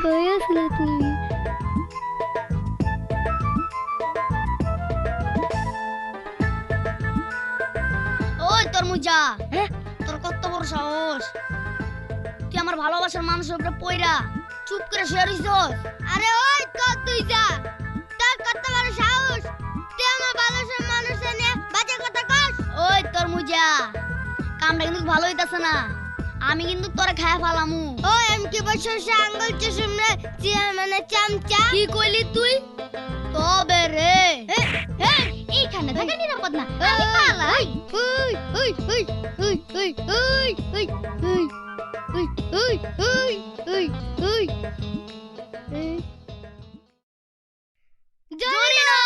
কই আসলে তুমি? ওই তরমুজা, তোর কত বড় সাহস! তুই আমার ভালোবাসার মানুষের উপরে পয়রা চুপ করে শুয়ে রইছস। আরে ওই তুই যা, তোর কত বড় সাহস! তুই আমার ভালোবাসার মানুষের নিয়ে বাজে কথা কস। ওই তরমুজা, কামটা কিন্তু ভালো হইতাছে না। আমি কিন্তু তোরে খায়া ফালামু। ওই আমি কি বছর আঙ্গুল চুষুম রে, মানে চামচা। কি কইলি তুই? তবে রে এইখানে থাকা নিরাপদ না, আমি পালাই। ওই ওই ওই ওই ওই ওই ওই ওই ওই ওই ওই ওই ওই জরিনা!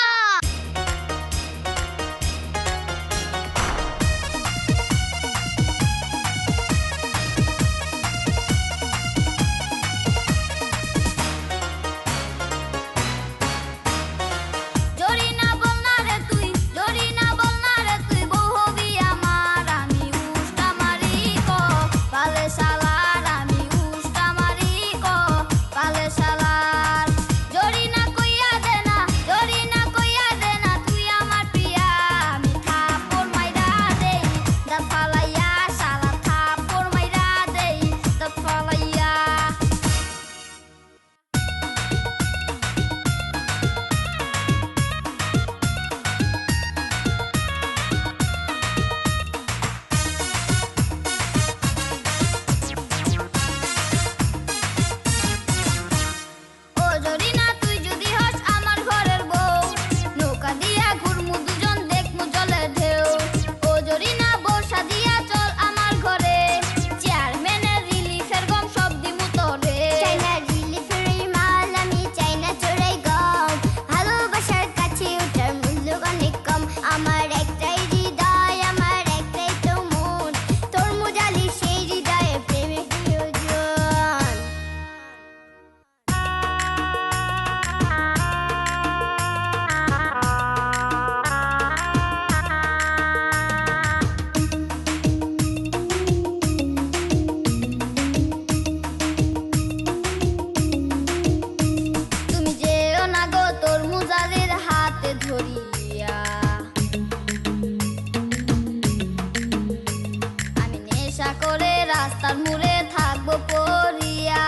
রাস্তার মোড়ে থাকবো পড়িয়া।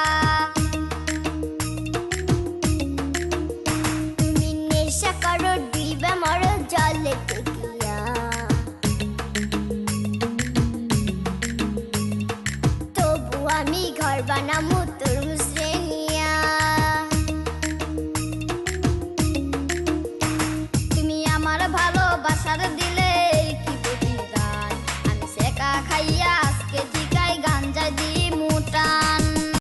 তুমি নেশা করো দিবে মরো জলে টেকিয়া। তবু আমি ঘর বানামু